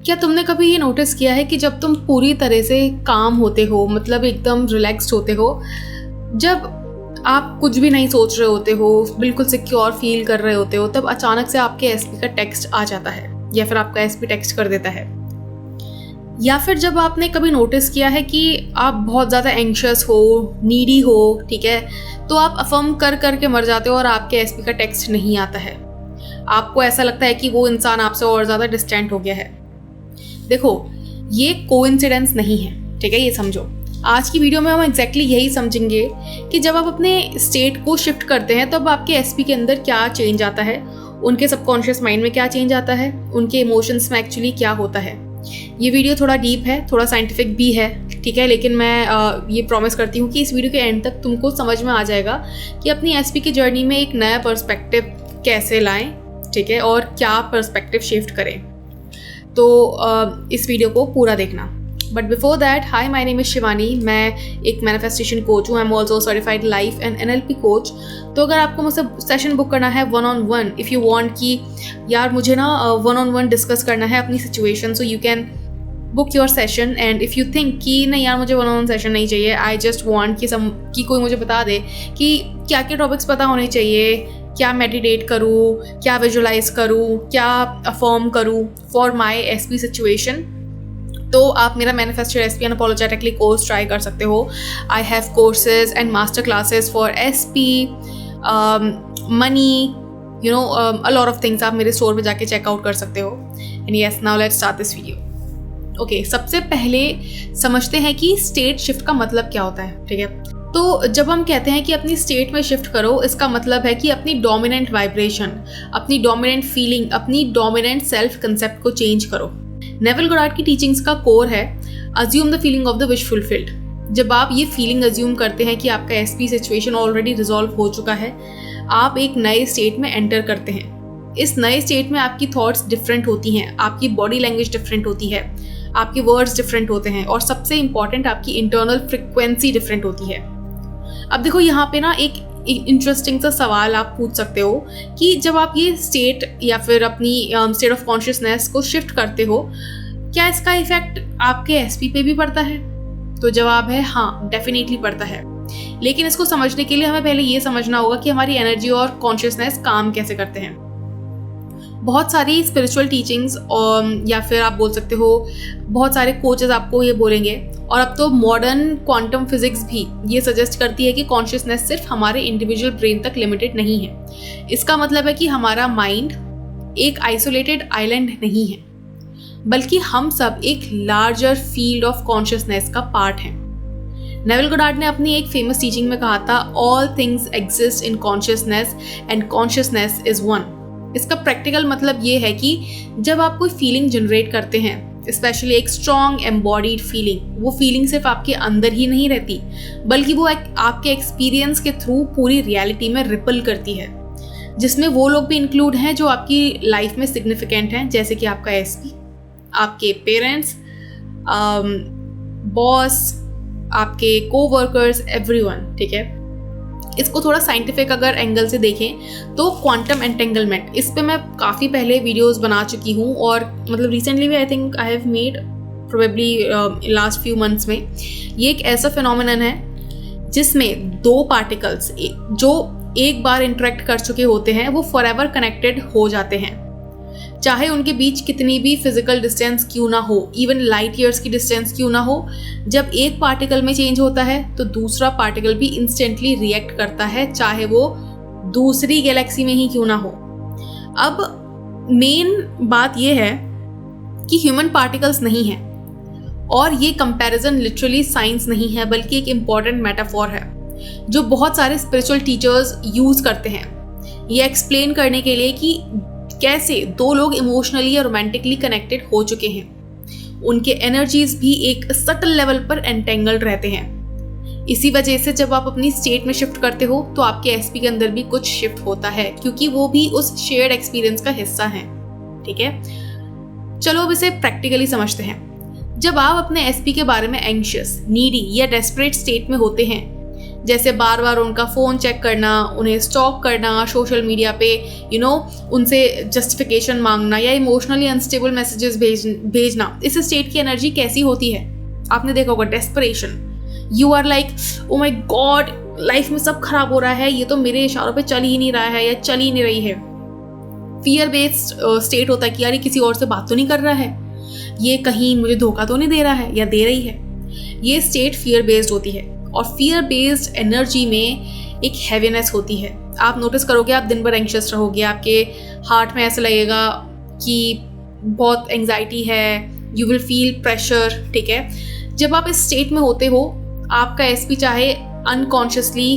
क्या तुमने कभी ये नोटिस किया है कि जब तुम पूरी तरह से काम होते हो, मतलब एकदम रिलैक्स्ड होते हो, जब आप कुछ भी नहीं सोच रहे होते हो, बिल्कुल सिक्योर फील कर रहे होते हो, तब अचानक से आपके एसपी का टेक्स्ट आ जाता है या फिर आपका एसपी टेक्स्ट कर देता है। या फिर जब आपने कभी नोटिस किया है कि आप बहुत ज़्यादा एंग्शियस हो, नीडी हो, ठीक है, तो आप अफर्म कर करके मर जाते हो और आपके एसपी का टेक्स्ट नहीं आता है। आपको ऐसा लगता है कि वो इंसान आपसे और ज़्यादा डिस्टेंट हो गया है। देखो, ये कोइंसिडेंस नहीं है, ठीक है, ये समझो। आज की वीडियो में हम एग्जैक्टली यही समझेंगे कि जब आप अपने स्टेट को शिफ्ट करते हैं तब आपके एसपी के अंदर क्या चेंज आता है, उनके सबकॉन्शियस माइंड में क्या चेंज आता है, उनके इमोशंस में एक्चुअली क्या होता है। ये वीडियो थोड़ा डीप है, थोड़ा साइंटिफिक भी है, ठीक है, लेकिन मैं ये प्रॉमिस करती हूँ कि इस वीडियो के एंड तक तुमको समझ में आ जाएगा कि अपनी एसपी की जर्नी में एक नया पर्सपेक्टिव कैसे लाएं, ठीक है, और क्या पर्सपेक्टिव शिफ्ट करें। तो इस वीडियो को पूरा देखना। But before that, high, my name is Shivani. मैं एक मैनिफेस्टेशन कोच हूँ। I am also certified life and NLP coach. तो अगर आपको मुझसे सेशन बुक करना है 1-on-1, इफ़ यू वांट कि यार मुझे ना 1-on-1 डिस्कस करना है अपनी situation, so you can book your session. And if you think कि नहीं यार मुझे 1-on-1 सेशन नहीं चाहिए, आई जस्ट वांट कि कोई मुझे बता दे कि क्या क्या टॉपिक्स पता होने चाहिए, क्या मेडिटेट करूँ, क्या विजुलाइज करूँ, क्या अफर्म करूँ फॉर माई एसपी सिचुएशन, तो आप मेरा manifested SP unapologetically course try कर सकते हो। I have courses and master classes for SP, money, you know, a lot of things. आप मेरे स्टोर पे जाके चेकआउट कर सकते हो। And yes, now let's start this video. Okay, सबसे पहले समझते हैं कि स्टेट शिफ्ट का मतलब क्या होता है, ठीक है। तो जब हम कहते हैं कि अपनी स्टेट में शिफ्ट करो, इसका मतलब है कि अपनी डोमिनेंट वाइब्रेशन, अपनी डोमिनेंट फीलिंग, अपनी डोमिनेंट सेल्फ कंसेप्ट को चेंज करो। नेविल गोडार्ड की टीचिंग्स का कोर है assume the feeling of the wish fulfilled. जब आप ये फीलिंग अज्यूम करते हैं कि आपका एसपी सिचुएशन ऑलरेडी रिजॉल्व हो चुका है, आप एक नए स्टेट में एंटर करते हैं। इस नए स्टेट में आपकी थॉट्स डिफरेंट होती हैं, आपकी बॉडी लैंग्वेज डिफरेंट होती है, आपके वर्ड्स डिफरेंट होते हैं, और सबसे इंपॉर्टेंट आपकी इंटरनल फ्रिक्वेंसी डिफरेंट होती है। अब देखो, यहाँ पे ना एक इंटरेस्टिंग सा सवाल आप पूछ सकते हो कि जब आप ये स्टेट या फिर अपनी स्टेट ऑफ कॉन्शियसनेस को शिफ्ट करते हो, क्या इसका इफेक्ट आपके एसपी पे भी पड़ता है? तो जवाब है हाँ, डेफिनेटली पड़ता है। लेकिन इसको समझने के लिए हमें पहले ये समझना होगा कि हमारी एनर्जी और कॉन्शियसनेस काम कैसे करते हैं। बहुत सारी स्पिरिचुअल टीचिंग्स या फिर आप बोल सकते हो बहुत सारे कोचेस आपको ये बोलेंगे, और अब तो मॉडर्न क्वांटम फिजिक्स भी ये सजेस्ट करती है कि कॉन्शियसनेस सिर्फ हमारे इंडिविजुअल ब्रेन तक लिमिटेड नहीं है। इसका मतलब है कि हमारा माइंड एक आइसोलेटेड आइलैंड नहीं है, बल्कि हम सब एक लार्जर फील्ड ऑफ कॉन्शियसनेस का पार्ट हैं। नेविल गोडार्ड ने अपनी एक फेमस टीचिंग में कहा था, all things exist in consciousness and consciousness is one. इसका प्रैक्टिकल मतलब ये है कि जब आप कोई फीलिंग जनरेट करते हैं, स्पेशली एक स्ट्रॉन्ग एम्बॉडीड फीलिंग, वो फीलिंग सिर्फ आपके अंदर ही नहीं रहती, बल्कि वो आपके एक्सपीरियंस के थ्रू पूरी रियलिटी में रिपल करती है, जिसमें वो लोग भी इंक्लूड हैं जो आपकी लाइफ में सिग्निफिकेंट हैं, जैसे कि आपका एसपी, आपके पेरेंट्स, बॉस, आपके कोवर्कर्स, एवरीवन, ठीक है। इसको थोड़ा साइंटिफिक अगर एंगल से देखें तो क्वांटम एंटेंगलमेंट, इस पे मैं काफ़ी पहले वीडियोस बना चुकी हूँ, और मतलब रिसेंटली भी I think I have made probably last few months में। ये एक ऐसा फिनोमिनन है जिसमें दो पार्टिकल्स जो एक बार इंटरेक्ट कर चुके होते हैं वो फॉरएवर कनेक्टेड हो जाते हैं, चाहे उनके बीच कितनी भी फिजिकल डिस्टेंस क्यों ना हो, इवन लाइट ईयर्स की डिस्टेंस क्यों ना हो। जब एक पार्टिकल में चेंज होता है तो दूसरा पार्टिकल भी इंस्टेंटली रिएक्ट करता है, चाहे वो दूसरी गैलेक्सी में ही क्यों ना हो। अब मेन बात यह है कि ह्यूमन पार्टिकल्स नहीं है, और ये कंपैरिजन लिटरली साइंस नहीं है, बल्कि एक इम्पॉर्टेंट मेटाफोर है जो बहुत सारे स्पिरिचुअल टीचर्स यूज करते हैं ये एक्सप्लेन करने के लिए कि कैसे दो लोग इमोशनली या रोमांटिकली कनेक्टेड हो चुके हैं, उनके एनर्जीज भी एक सटल लेवल पर एंटेंगल्ड रहते हैं। इसी वजह से जब आप अपनी स्टेट में शिफ्ट करते हो तो आपके एसपी के अंदर भी कुछ शिफ्ट होता है, क्योंकि वो भी उस शेयर्ड एक्सपीरियंस का हिस्सा हैं, ठीक है। चलो अब इसे प्रैक्टिकली समझते हैं। जब आप अपने एसपी के बारे में एंग्शियस, नीडी या डेस्परेट स्टेट में होते हैं, जैसे बार बार उनका फ़ोन चेक करना, उन्हें स्टॉक करना सोशल मीडिया पे, उनसे जस्टिफिकेशन मांगना या इमोशनली अनस्टेबल मैसेजेस भेजना। इस स्टेट की एनर्जी कैसी होती है? आपने देखा होगा, desperation. You are like, oh my god, life में सब खराब हो रहा है, ये तो मेरे इशारों पे चल ही नहीं रहा है या चल ही नहीं रही है। फियर बेस्ड स्टेट होता है कि यार ये किसी और से बात तो नहीं कर रहा है, ये कहीं मुझे धोखा तो नहीं दे रहा है या दे रही है। ये स्टेट फियर बेस्ड होती है। और फियर बेस्ड एनर्जी में एक हैवीनेस होती है। आप नोटिस करोगे, आप दिन भर एंग्शियस रहोगे, आपके हार्ट में ऐसा लगेगा कि बहुत एंग्जाइटी है, यू विल फील प्रेशर। ठीक है, जब आप इस स्टेट में होते हो, आपका एसपी चाहे अनकॉन्शियसली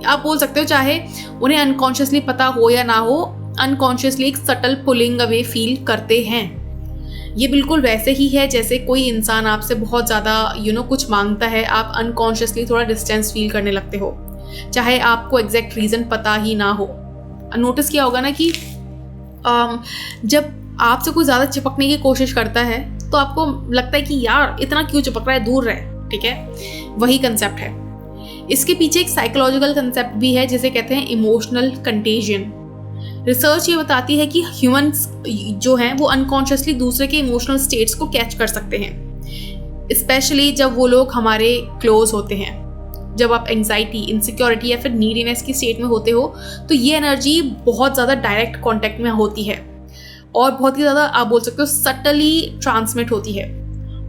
आप बोल सकते हो, चाहे उन्हें अनकॉन्शियसली पता हो या ना हो, अनकॉन्शियसली एक सटल पुलिंग अवे फील करते हैं। ये बिल्कुल वैसे ही है जैसे कोई इंसान आपसे बहुत ज़्यादा कुछ मांगता है, आप अनकॉन्शियसली थोड़ा डिस्टेंस फील करने लगते हो, चाहे आपको एग्जैक्ट रीज़न पता ही ना हो। नोटिस किया होगा ना कि जब आपसे कोई ज़्यादा चिपकने की कोशिश करता है तो आपको लगता है कि यार इतना क्यों चिपक रहा है, दूर रहे। ठीक है, वही कंसेप्ट है। इसके पीछे एक साइकोलॉजिकल कंसेप्ट भी है जिसे कहते हैं इमोशनल कंटेजियन। रिसर्च ये बताती है कि ह्यूमंस जो हैं वो अनकॉन्शियसली दूसरे के इमोशनल स्टेट्स को कैच कर सकते हैं, स्पेशली जब वो लोग हमारे क्लोज होते हैं। जब आप एंग्जाइटी, इनसिक्योरिटी या फिर नीडीनेस की स्टेट में होते हो तो ये एनर्जी बहुत ज़्यादा डायरेक्ट कॉन्टेक्ट में होती है और बहुत ही ज़्यादा, आप बोल सकते हो, सटली ट्रांसमिट होती है।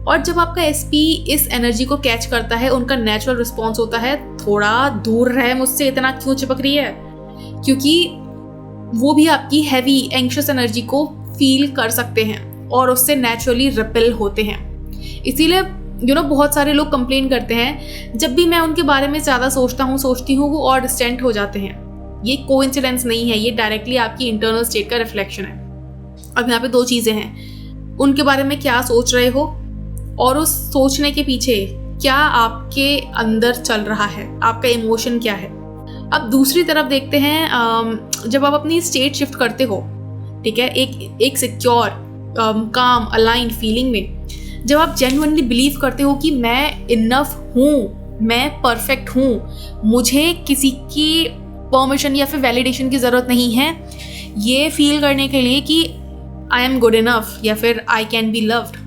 और जब आपका एसपी इस एनर्जी को कैच करता है, उनका नेचुरल रिस्पॉन्स होता है, थोड़ा दूर रहे मुझसे, इतना क्यों चिपक रही है, क्योंकि वो भी आपकी हैवी एंग्शियस एनर्जी को फील कर सकते हैं और उससे नेचुरली रिपेल होते हैं। इसीलिए बहुत सारे लोग कंप्लेन करते हैं, जब भी मैं उनके बारे में ज़्यादा सोचती हूँ वो और डिस्टेंट हो जाते हैं। ये कोइंसिडेंस नहीं है, ये डायरेक्टली आपकी इंटरनल स्टेट का रिफ्लेक्शन है। अब यहाँ पे दो चीज़ें हैं, उनके बारे में क्या सोच रहे हो और उस सोचने के पीछे क्या आपके अंदर चल रहा है, आपका इमोशन क्या है। अब दूसरी तरफ देखते हैं, जब आप अपनी स्टेट शिफ्ट करते हो, ठीक है, एक सिक्योर, काम, अलाइंड फीलिंग में, जब आप जेन्युइनली बिलीव करते हो कि मैं इनफ हूँ, मैं परफेक्ट हूँ, मुझे किसी की परमिशन या फिर वैलिडेशन की ज़रूरत नहीं है ये फील करने के लिए कि आई एम गुड इनफ, या फिर आई कैन बी लव्ड,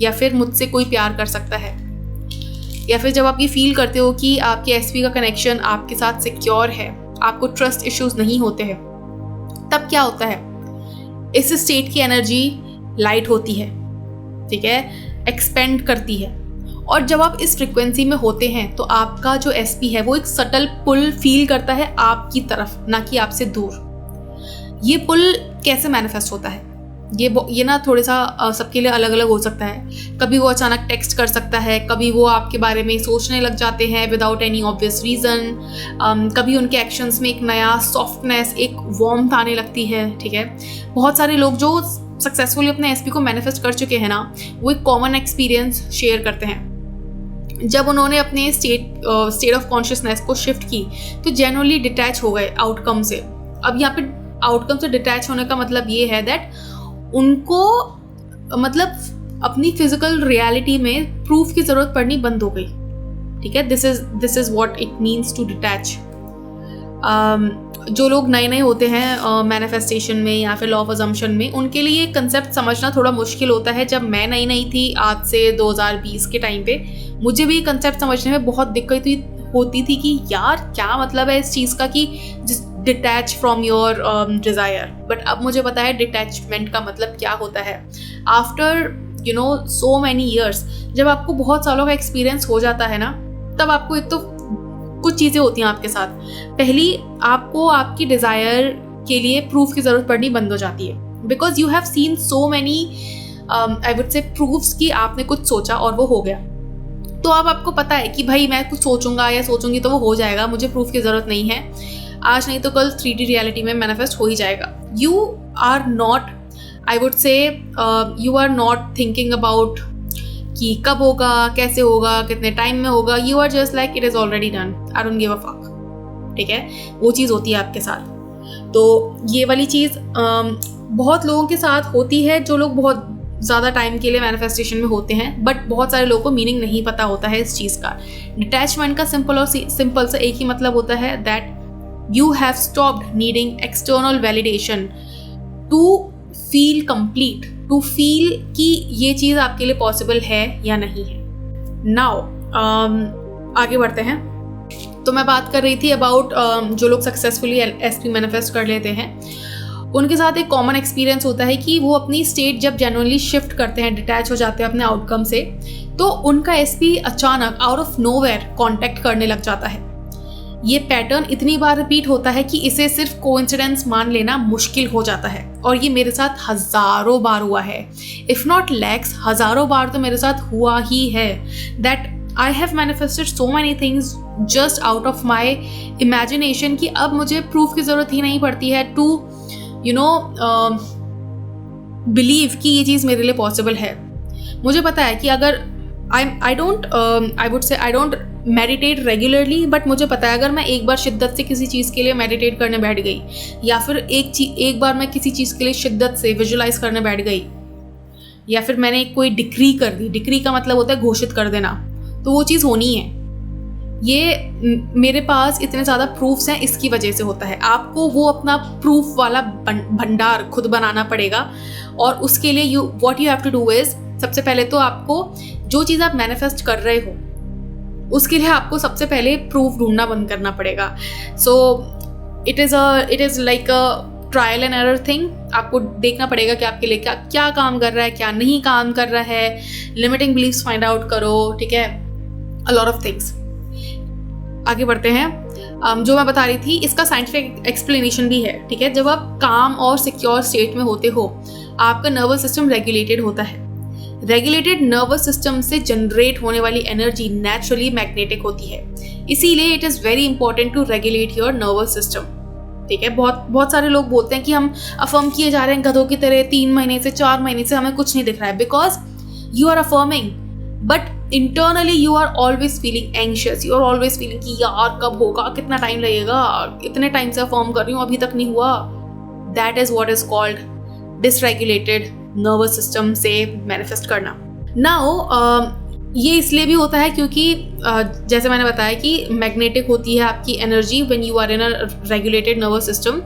या फिर मुझसे कोई प्यार कर सकता है, या फिर जब आप ये फील करते हो कि आपके एसपी का कनेक्शन आपके साथ सिक्योर है, आपको ट्रस्ट इश्यूज नहीं होते हैं, तब क्या होता है, इस स्टेट की एनर्जी लाइट होती है, ठीक है, एक्सपेंड करती है। और जब आप इस फ्रिक्वेंसी में होते हैं तो आपका जो एसपी है वो एक सटल पुल फील करता है आपकी तरफ, ना कि आपसे दूर। ये पुल कैसे मैनिफेस्ट होता है, ये ना थोड़ा सा सबके लिए अलग अलग हो सकता है। कभी वो अचानक टेक्स्ट कर सकता है, कभी वो आपके बारे में सोचने लग जाते हैं विदाउट एनी ऑब्वियस रीज़न, कभी उनके एक्शंस में एक नया सॉफ्टनेस, एक वार्मथ आने लगती है। ठीक है, बहुत सारे लोग जो सक्सेसफुली अपने एसपी को मैनिफेस्ट कर चुके हैं ना, वो एक कॉमन एक्सपीरियंस शेयर करते हैं। जब उन्होंने अपने स्टेट ऑफ कॉन्शियसनेस को शिफ्ट की तो जेन्युइनली डिटैच हो गए आउटकम से। अब यहाँ पे आउटकम से डिटैच होने का मतलब ये है दैट उनको मतलब अपनी फिजिकल रियलिटी में प्रूफ की जरूरत पड़नी बंद हो गई। ठीक है, this is what it means to detach. जो लोग नए नए होते हैं मैनिफेस्टेशन में या फिर लॉ ऑफ अजम्पशन में, उनके लिए कंसेप्ट समझना थोड़ा मुश्किल होता है। जब मैं नई नई थी, आज से 2020 के टाइम पे, मुझे भी कंसेप्ट समझने में बहुत दिक्कत होती थी कि यार क्या मतलब है इस चीज़ का कि detach from your desire. But अब मुझे पता है डिटैचमेंट का मतलब क्या होता है। आफ्टर सो मैनी ईयर्स, जब आपको बहुत सालों का एक्सपीरियंस हो जाता है ना, तब आपको एक तो कुछ चीज़ें होती हैं आपके साथ। पहली, आपको आपकी डिज़ायर के लिए प्रूफ की ज़रूरत पड़नी बंद हो जाती है, because you have seen so many I would से प्रूफ्स कि आपने कुछ सोचा और वो हो गया। तो अब आपको पता है कि भाई मैं कुछ सोचूंगा या सोचूंगी तो वो हो जाएगा, मुझे प्रूफ की ज़रूरत नहीं है, आज नहीं तो कल 3D रियलिटी में मैनिफेस्ट हो ही जाएगा। You are not, I would say you are not thinking about कि कब होगा, कैसे होगा, कितने टाइम में होगा। You are just like it is already done, I don't give a fuck. ठीक है, वो चीज़ होती है आपके साथ। तो ये वाली चीज़ बहुत लोगों के साथ होती है, जो लोग बहुत ज़्यादा टाइम के लिए मैनिफेस्टेशन में होते हैं, बट बहुत सारे लोगों को मीनिंग नहीं पता होता है इस चीज़ का। डिटैचमेंट का सिंपल सा एक ही मतलब होता है, that you have stopped needing external validation to feel complete, to feel कि ये चीज़ आपके लिए पॉसिबल है या नहीं है। नाउ आगे बढ़ते हैं। तो मैं बात कर रही थी अबाउट जो लोग सक्सेसफुली एसपी मैनिफेस्ट कर लेते हैं, उनके साथ एक कॉमन एक्सपीरियंस होता है कि वो अपनी स्टेट जब जेन्युइनली शिफ्ट करते हैं, डिटैच हो जाते हैं अपने आउटकम से, तो उनका एसपी अचानक आउट ऑफ नोवेयर कांटेक्ट करने लग जाता है। ये पैटर्न इतनी बार रिपीट होता है कि इसे सिर्फ कोइंसिडेंस मान लेना मुश्किल हो जाता है, और ये मेरे साथ हज़ारों बार हुआ है, इफ़ नॉट लैक्स, हज़ारों बार तो मेरे साथ हुआ ही है। That I have manifested so many things just out of my imagination कि अब मुझे प्रूफ की ज़रूरत ही नहीं पड़ती है टू बिलीव कि ये चीज़ मेरे लिए पॉसिबल है। मुझे पता है कि अगर I don't meditate regularly, but मुझे पता है अगर मैं एक बार शिद्दत से किसी चीज़ के लिए मेडिटेट करने बैठ गई, या फिर एक बार मैं किसी चीज़ के लिए शिद्दत से विजुलाइज करने बैठ गई, या फिर मैंने कोई डिक्री कर दी, डिक्री का मतलब होता है घोषित कर देना, तो वो चीज़ होनी है। ये मेरे पास इतने ज़्यादा प्रूफ्स हैं, इसकी वजह से होता है। आपको वो अपना प्रूफ वाला भंडार खुद बनाना पड़ेगा, और उसके लिए what you have to do is, सबसे पहले तो आपको जो चीज़ आप मैनिफेस्ट कर रहे हो उसके लिए आपको सबसे पहले प्रूफ ढूंढना बंद करना पड़ेगा। So it is like a trial and error thing. आपको देखना पड़ेगा कि आपके लिए क्या काम कर रहा है, क्या नहीं काम कर रहा है, लिमिटिंग बिलीफ्स फाइंड आउट करो, ठीक है, अ लॉट ऑफ थिंग्स। आगे बढ़ते हैं। जो मैं बता रही थी इसका साइंटिफिक एक्सप्लेनेशन भी है, ठीक है। जब आप काम और सिक्योर स्टेट में होते हो, आपका नर्वस सिस्टम रेगुलेटेड होता है। रेगुलेटेड नर्वस सिस्टम से जनरेट होने वाली एनर्जी नेचुरली मैग्नेटिक होती है, इसीलिए it is very important to regulate your nervous system, ठीक है। बहुत सारे लोग बोलते हैं कि हम अफर्म किए जा रहे हैं गधों की तरह, 3 महीने से 4 महीने से हमें कुछ नहीं दिख रहा है, because you are affirming, but internally you are always feeling anxious, you are always feeling कि यार कब होगा, कितना टाइम लगेगा, इतने टाइम से अफर्म कर रही हूँ अभी तक नहीं हुआ। That is what is called dysregulated nervous system से मैनिफेस्ट करना। नाउ ये इसलिए भी होता है क्योंकि जैसे मैंने बताया कि मैग्नेटिक होती है आपकी energy when you are in a regulated nervous system,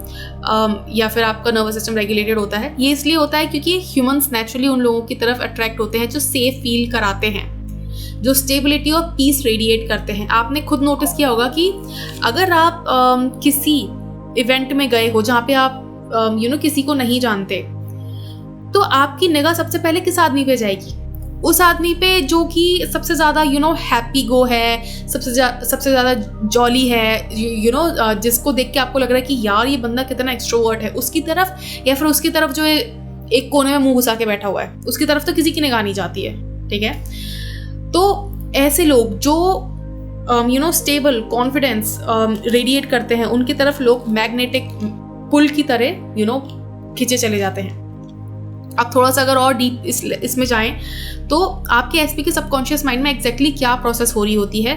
या फिर आपका नर्वस सिस्टम रेगुलेटेड होता है। ये इसलिए होता है क्योंकि ह्यूमंस नेचुरली उन लोगों की तरफ अट्रैक्ट होते हैं जो सेफ फील कराते हैं, जो स्टेबिलिटी और पीस रेडिएट करते हैं। आपने खुद नोटिस किया होगा कि अगर आप किसी इवेंट में गए हो जहाँ पे आप किसी को नहीं जानते, तो आपकी निगाह सबसे पहले किस आदमी पे जाएगी? उस आदमी पे जो कि सबसे ज़्यादा हैप्पी गो है, सबसे ज़्यादा जॉली है, जिसको देख के आपको लग रहा है कि यार ये बंदा कितना एक्सट्रोवर्ट है, उसकी तरफ, या फिर उसकी तरफ जो एक कोने में मुंह घुसा के बैठा हुआ है, उसकी तरफ तो किसी की निगाह नहीं जाती है, ठीक है। तो ऐसे लोग जो स्टेबल कॉन्फिडेंस रेडिएट करते हैं, उनकी तरफ लोग मैग्नेटिक पुल की तरह खींचे चले जाते हैं। आप थोड़ा सा अगर और डीप इसमें जाएं तो आपके एसपी के सबकॉन्शियस माइंड में एग्जैक्टली क्या प्रोसेस हो रही होती है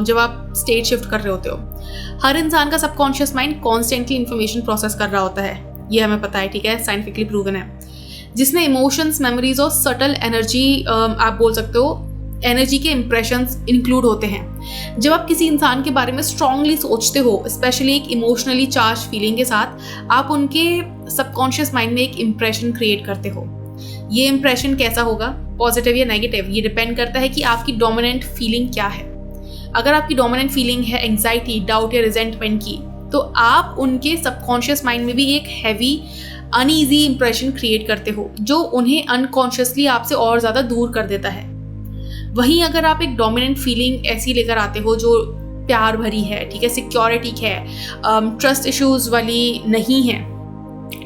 जब आप स्टेट शिफ्ट कर रहे होते हो। हर इंसान का subconscious mind constantly information process कर रहा होता है, ये हमें पता है, ठीक है, साइंटिफिकली प्रूवन है, जिसमें इमोशंस, मेमोरीज और सटल एनर्जी, आप बोल सकते हो एनर्जी के इंप्रेशंस इंक्लूड होते हैं। जब आप किसी इंसान के बारे में स्ट्रांगली सोचते हो, स्पेशली एक इमोशनली चार्ज फीलिंग के साथ, आप उनके सबकॉन्शियस माइंड में एक इम्प्रेशन क्रिएट करते हो। ये इम्प्रेशन कैसा होगा, पॉजिटिव या नेगेटिव, ये डिपेंड करता है कि आपकी डोमिनेंट फीलिंग क्या है। अगर आपकी डोमिनेंट फीलिंग है एंग्जाइटी, डाउट या रिजेंटमेंट की, तो आप उनके सबकॉन्शियस माइंड में भी एक हैवी अनईजी इंप्रेशन क्रिएट करते हो, जो उन्हें अनकॉन्शियसली आपसे और ज़्यादा दूर कर देता है। वहीं अगर आप एक डोमिनेंट फीलिंग ऐसी लेकर आते हो जो प्यार भरी है, ठीक है, सिक्योरिटी है, ट्रस्ट इश्यूज वाली नहीं है,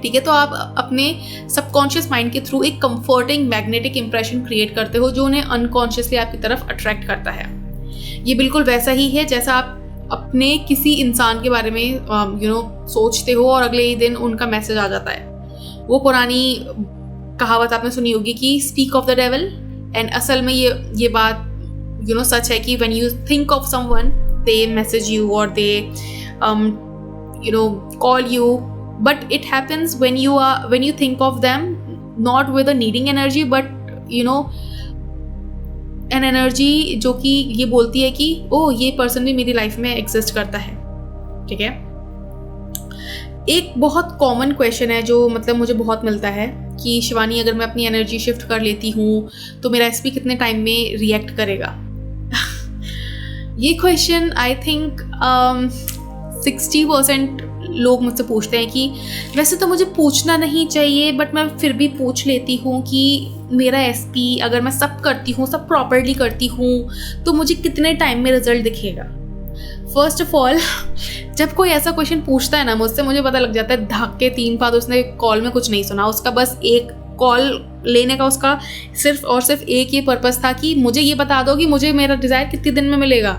ठीक है, तो आप अपने सबकॉन्शियस माइंड के थ्रू एक कंफर्टिंग मैग्नेटिक इंप्रेशन क्रिएट करते हो जो उन्हें अनकॉन्शियसली आपकी तरफ अट्रैक्ट करता है। ये बिल्कुल वैसा ही है जैसा आप अपने किसी इंसान के बारे में सोचते हो और अगले ही दिन उनका मैसेज आ जाता है। वो पुरानी कहावत आपने सुनी होगी कि speak of the devil, and असल में ये बात सच है कि when you think of someone they message you और they call you, but it happens when you think of them not with a needing energy, but you know an energy जो कि ये बोलती है कि ओ ये पर्सन भी मेरी लाइफ में एग्जिस्ट करता है, ठीक है। एक बहुत कॉमन क्वेश्चन है जो मतलब मुझे बहुत मिलता है कि शिवानी अगर मैं अपनी एनर्जी शिफ्ट कर लेती हूँ तो मेरा एसपी कितने टाइम में रिएक्ट करेगा। ये क्वेश्चन आई थिंक 60% लोग मुझसे पूछते हैं कि वैसे तो मुझे पूछना नहीं चाहिए बट मैं फिर भी पूछ लेती हूँ कि मेरा एसपी अगर मैं सब करती हूँ, सब प्रॉपर्ली करती हूँ तो मुझे कितने टाइम में रिजल्ट दिखेगा। फर्स्ट ऑफ ऑल जब कोई ऐसा क्वेश्चन पूछता है ना मुझसे, मुझे पता लग जाता है धक्के 3 बार उसने कॉल में कुछ नहीं सुना। उसका बस एक कॉल लेने का उसका सिर्फ और सिर्फ एक ये पर्पस था कि मुझे ये बता दो कि मुझे मेरा डिज़ायर कितने दिन में मिलेगा।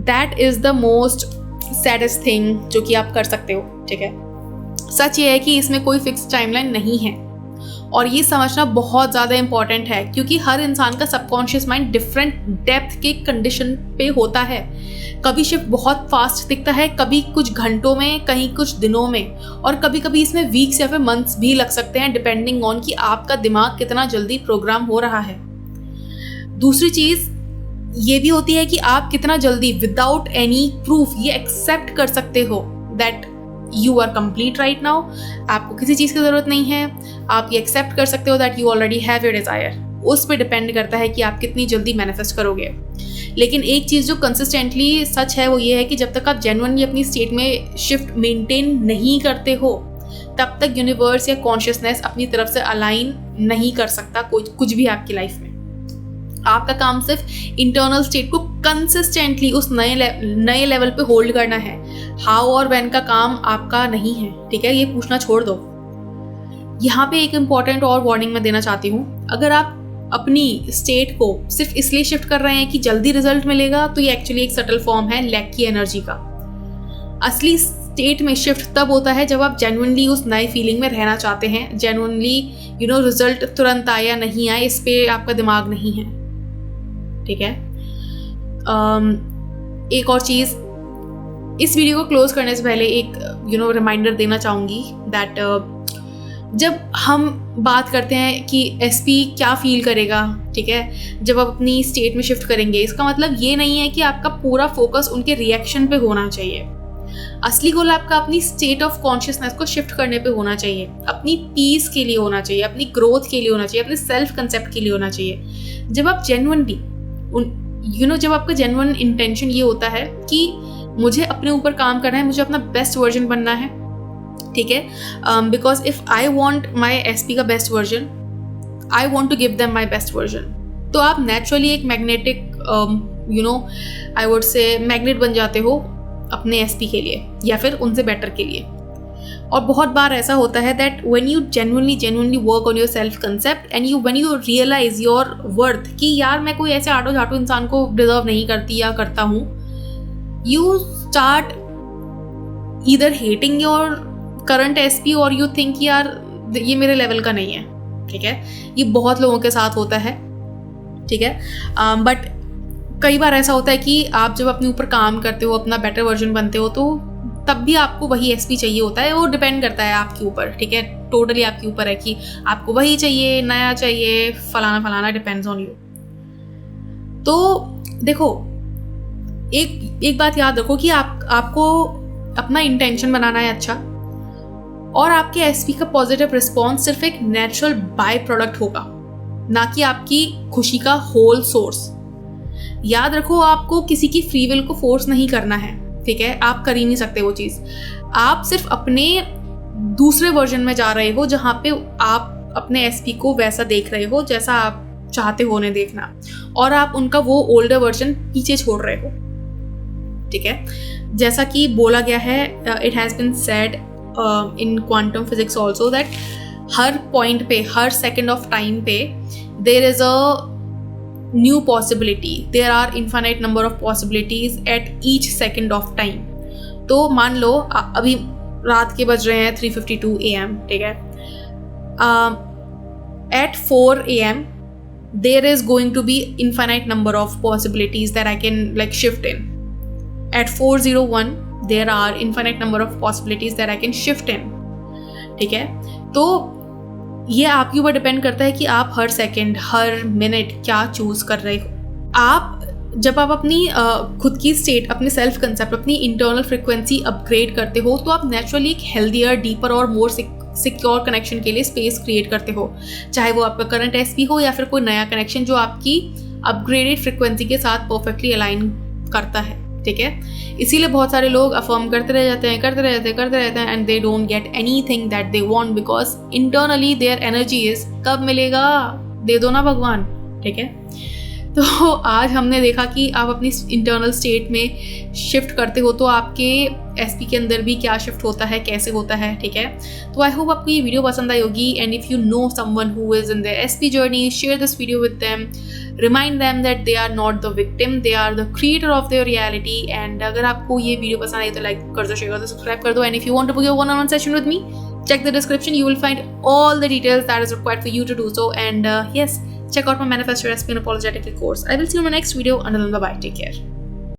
That is the most saddest thing जो कि आप कर सकते हो, ठीक है। सच ये है कि इसमें कोई फिक्स टाइमलाइन नहीं है और ये समझना बहुत ज़्यादा इंपॉर्टेंट है क्योंकि हर इंसान का सबकॉन्शियस माइंड डिफरेंट डेप्थ के कंडीशन पे होता है। कभी शिफ्ट बहुत फास्ट दिखता है, कभी कुछ घंटों में, कहीं कुछ दिनों में, और कभी कभी इसमें वीक्स या फिर मंथ्स भी लग सकते हैं डिपेंडिंग ऑन कि आपका दिमाग कितना जल्दी प्रोग्राम हो रहा है। दूसरी चीज़ ये भी होती है कि आप कितना जल्दी विदाउट एनी प्रूफ ये एक्सेप्ट कर सकते हो that you are complete right now, आपको किसी चीज़ की ज़रूरत नहीं है। आप ये एक्सेप्ट कर सकते हो that you already have your desire. उस पर डिपेंड करता है कि आप कितनी जल्दी मैनिफेस्ट करोगे। लेकिन एक चीज़ जो कंसिस्टेंटली सच है वो ये है कि जब तक आप जेन्युइनली अपनी स्टेट में शिफ्ट मेंटेन नहीं करते हो तब तक यूनिवर्स या कॉन्शियसनेस अपनी तरफ से अलाइन नहीं कर सकता कुछ भी आपकी लाइफ में। आपका काम सिर्फ इंटरनल स्टेट को कंसिस्टेंटली उस नए लेवल पे होल्ड करना है। हाउ और व्हेन का काम आपका नहीं है, ठीक है। ये पूछना छोड़ दो। यहाँ पे एक इम्पॉर्टेंट और वार्निंग मैं देना चाहती हूँ। अगर आप अपनी स्टेट को सिर्फ इसलिए शिफ्ट कर रहे हैं कि जल्दी रिजल्ट मिलेगा तो ये एक्चुअली एक सटल फॉर्म है लैक की एनर्जी का। असली स्टेट में शिफ्ट तब होता है जब आप जेन्युइनली उस नए फीलिंग में रहना चाहते हैं। जेन्युइनली रिजल्ट तुरंत आए या नहीं आए इस पे आपका दिमाग नहीं है, ठीक है। एक और चीज़, इस वीडियो को क्लोज करने से पहले एक रिमाइंडर देना चाहूँगी दैट जब हम बात करते हैं कि एसपी क्या फील करेगा, ठीक है, जब आप अपनी स्टेट में शिफ्ट करेंगे, इसका मतलब ये नहीं है कि आपका पूरा फोकस उनके रिएक्शन पे होना चाहिए। असली गोल आपका अपनी स्टेट ऑफ कॉन्शियसनेस को शिफ्ट करने पे होना चाहिए, अपनी पीस के लिए होना चाहिए, अपनी ग्रोथ के लिए होना चाहिए, अपने सेल्फ कंसेप्ट के लिए होना चाहिए। जब आप जेन्युइनली जब आपका जेन्युइन इंटेंशन ये होता है कि मुझे अपने ऊपर काम करना है, मुझे अपना बेस्ट वर्जन बनना है, ठीक है, because if I want my SP का best version, I want to give them my best version, तो आप नेचुरली एक magnetic I would say magnet बन जाते हो अपने एसपी के लिए या फिर उनसे बेटर के लिए। और बहुत बार ऐसा होता है that when you genuinely work on your self concept and when you realise your worth कि यार मैं कोई ऐसे आटो झाटो इंसान को डिजर्व नहीं करती या करता हूँ, you start either hating your current SP और यू थिंक यार ये मेरे लेवल का नहीं है, ठीक है। ये बहुत लोगों के साथ होता है, ठीक है। बट कई बार ऐसा होता है कि आप जब अपने ऊपर काम करते हो, अपना बेटर वर्जन बनते हो, तो तब भी आपको वही एसपी चाहिए होता है। वो डिपेंड करता है आपके ऊपर, ठीक है, टोटली आपके ऊपर है कि आपको वही चाहिए, नया चाहिए, फलाना, डिपेंड्स ऑन यू। तो देखो, एक बात याद रखो कि आपको अपना इंटेंशन बनाना है अच्छा, और आपके एसपी का पॉजिटिव रिस्पॉन्स सिर्फ एक नेचुरल बाय प्रोडक्ट होगा, ना कि आपकी खुशी का होल सोर्स। याद रखो, आपको किसी की फ्री विल को फोर्स नहीं करना है, ठीक है, आप कर ही नहीं सकते वो चीज़। आप सिर्फ अपने दूसरे वर्जन में जा रहे हो जहाँ पे आप अपने एसपी को वैसा देख रहे हो जैसा आप चाहते हो उन्हें देखना, और आप उनका वो ओल्डर वर्जन पीछे छोड़ रहे हो, ठीक है। जैसा कि बोला गया है, it has been said in quantum physics also that हर पॉइंट पे, हर सेकेंड ऑफ टाइम पे there is a new possibility, there are infinite number of possibilities at each second of time. तो मान लो अभी रात के बज रहे हैं 3:52 AM, ठीक है, eight 4 AM there is going to be infinite number of possibilities that I can like shift in. At 4:01 there are infinite number of possibilities that I can shift in, ठीक है। तो ये आपके ऊपर डिपेंड करता है कि आप हर सेकंड हर मिनट क्या चूज़ कर रहे हो। आप जब आप अपनी खुद की स्टेट, अपने सेल्फ कंसेप्ट, अपनी इंटरनल फ्रिक्वेंसी अपग्रेड करते हो तो आप नेचुरली एक हेल्दियर, डीपर और मोर सिक्योर कनेक्शन के लिए स्पेस क्रिएट करते हो, चाहे वो आपका करंट एसपी हो या फिर कोई नया कनेक्शन जो आपकी अपग्रेडेड फ्रिक्वेंसी के साथ परफेक्टली अलाइन करता है। ठीक है, इसीलिए बहुत सारे लोग अफर्म करते रह जाते हैं and they don't get anything that they want because internally their energy is कब मिलेगा, दे दो ना भगवान। ठीक है, तो आज हमने देखा कि आप अपनी इंटरनल स्टेट में शिफ्ट करते हो तो आपके एसपी के अंदर भी क्या शिफ्ट होता है, कैसे होता है। ठीक है, तो आई होप आपको ये वीडियो पसंद आई होगी and if you know someone who is in the SP journey, share this video with them, remind them that they are not the victim, they are the creator of their reality. And अगर आपको ये video पसंद आई तो like कर दो, share कर दो, subscribe कर दो। And if you want to book your one on one session with me, check the description, you will find all the details that is required for you to do so. And yes, check out my Manifest Your SP Unapologetically course. I will see you in my next video. Until then, bye bye, take care.